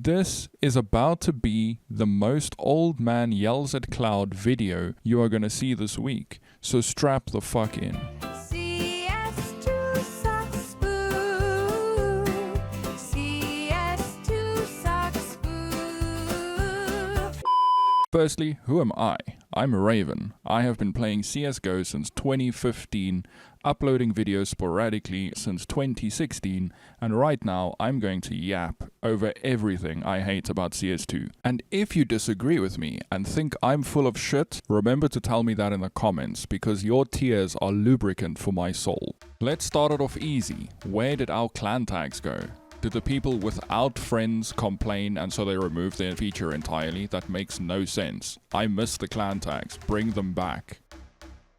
This is about to be the most old man yells at cloud video you are gonna see this week, so strap the fuck in. CS2 sucks, boo. CS2 sucks, boo. Firstly, who am I? I'm Raven. I have been playing CSGO since 2015, uploading videos sporadically since 2016, and right now I'm going to yap over everything I hate about CS2. And if you disagree with me and think I'm full of shit, remember to tell me that in the comments, because your tears are lubricant for my soul. Let's start it off easy. Where did our clan tags go? Did the people without friends complain and so they removed their feature entirely? That makes no sense. I miss the clan tags. Bring them back.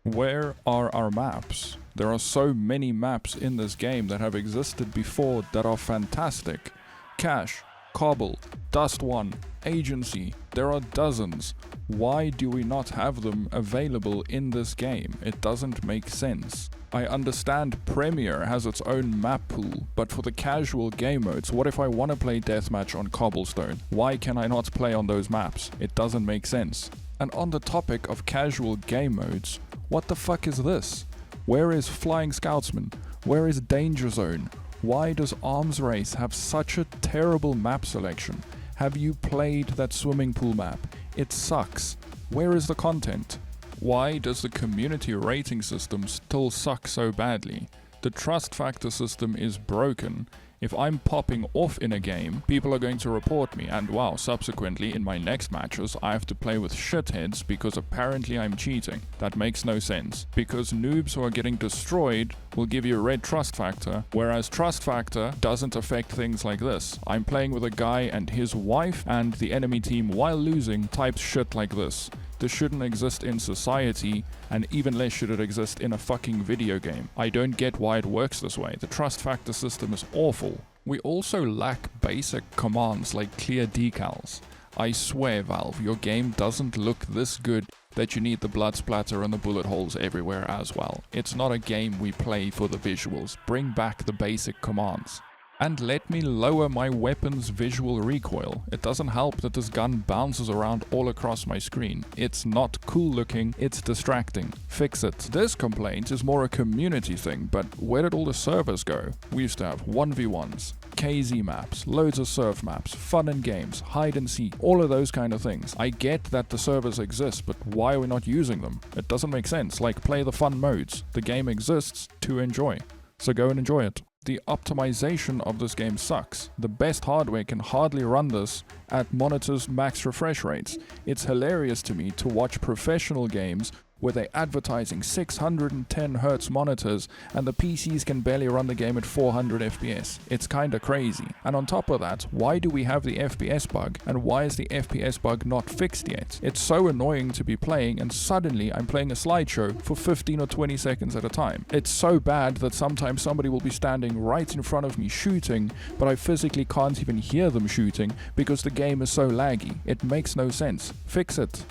Where are our maps? There are so many maps in this game that have existed before that are fantastic. Cache, Cobble, Dust 1, Agency, there are dozens. Why do we not have them available in this game? It doesn't make sense. I understand Premier has its own map pool, but for the casual game modes, what if I want to play Deathmatch on Cobblestone? Why can I not play on those maps? It doesn't make sense. And on the topic of casual game modes, what the fuck is this? Where is Flying Scoutsman? Where is Danger Zone? Why does Arms Race have such a terrible map selection? Have you played that swimming pool map? It sucks. Where is the content? Why does the community rating system still suck so badly? The trust factor system is broken. If I'm popping off in a game, people are going to report me, and wow, subsequently in my next matches I have to play with shitheads because apparently I'm cheating. That makes no sense, because noobs who are getting destroyed will give you a red trust factor, whereas trust factor doesn't affect things like this. I'm playing with a guy and his wife, and the enemy team, while losing, types shit like this. This shouldn't exist in society, and even less should it exist in a fucking video game. I don't get why it works this way. The trust factor system is awful. We also lack basic commands like clear decals. I swear, Valve, your game doesn't look this good that you need the blood splatter and the bullet holes everywhere as well. It's not a game we play for the visuals. Bring back the basic commands. And let me lower my weapon's visual recoil. It doesn't help that this gun bounces around all across my screen. It's not cool looking, it's distracting. Fix it. This complaint is more a community thing, but where did all the servers go? We used to have 1v1s, KZ maps, loads of surf maps, fun and games, hide and seek, all of those kind of things. I get that the servers exist, but why are we not using them? It doesn't make sense. Like, play the fun modes. The game exists to enjoy. So go and enjoy it. The optimization of this game sucks. The best hardware can hardly run this at monitor's max refresh rates. It's hilarious to me to watch professional games where they're advertising 610Hz monitors and the PCs can barely run the game at 400 FPS. It's kinda crazy. And on top of that, why do we have the FPS bug, and why is the FPS bug not fixed yet? It's so annoying to be playing and suddenly I'm playing a slideshow for 15 or 20 seconds at a time. It's so bad that sometimes somebody will be standing right in front of me shooting, but I physically can't even hear them shooting because the game is so laggy. It makes no sense. Fix it.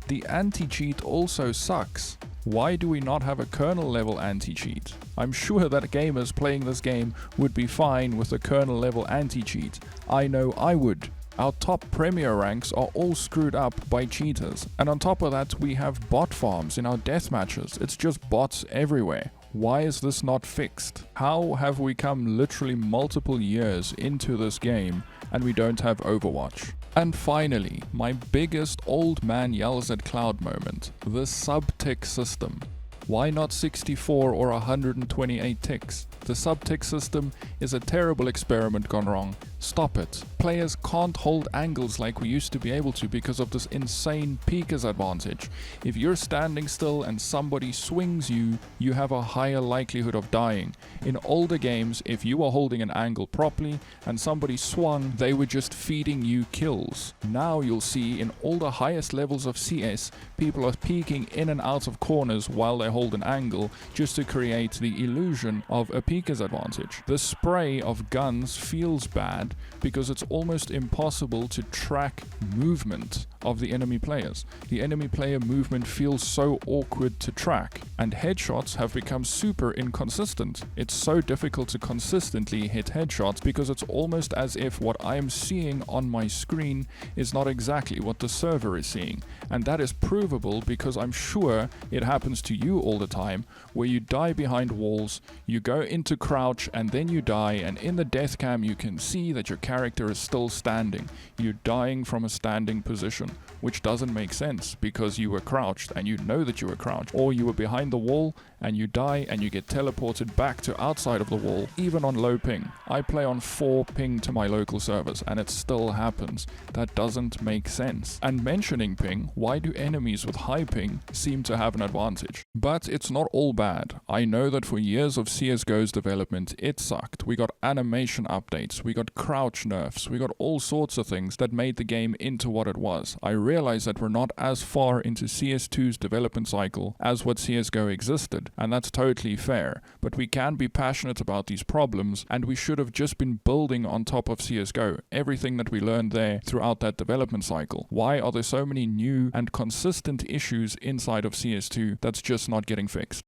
The anti-cheat also sucks. Why do we not have a kernel level anti-cheat? I'm sure that gamers playing this game would be fine with a kernel level anti-cheat. I know I would. Our top Premier ranks are all screwed up by cheaters. And on top of that, we have bot farms in our deathmatches. It's just bots everywhere. Why is this not fixed? How have we come literally multiple years into this game and we don't have Overwatch? And finally, my biggest old man yells at cloud moment, the sub-tick system. Why not 64 or 128 ticks? The sub-tick system is a terrible experiment gone wrong. Stop it. Players can't hold angles like we used to be able to because of this insane peekers advantage. If you're standing still and somebody swings you, you have a higher likelihood of dying. In older games, if you were holding an angle properly and somebody swung, they were just feeding you kills. Now you'll see in all the highest levels of CS, people are peeking in and out of corners while they hold an angle just to create the illusion of a peeker's advantage. The spray of guns feels bad because it's almost impossible to track movement of the enemy players. The enemy player movement feels so awkward to track, and headshots have become super inconsistent. It's so difficult to consistently hit headshots because it's almost as if what I am seeing on my screen is not exactly what the server is seeing. And that is provable because I'm sure it happens to you all the time, where you die behind walls, you go into crouch and then you die, and in the death cam you can see that your character is still standing. You're dying from a standing position, which doesn't make sense because you were crouched and you know that you were crouched. Or you were behind the wall and you die and you get teleported back to outside of the wall, even on low ping. I play on 4 ping to my local servers and it still happens. That doesn't make sense. And mentioning ping, why do enemies with high ping seem to have an advantage? But it's not all bad. I know that for years of CSGO's development, it sucked. We got animation updates, we got crouch nerfs, we got all sorts of things that made the game into what it was. I realize that we're not as far into CS2's development cycle as what CSGO existed, and that's totally fair. But we can be passionate about these problems, and we should have just been building on top of CSGO, everything that we learned there throughout that development cycle. Why are there so many new and consistent issues inside of CS2 that's just not getting fixed?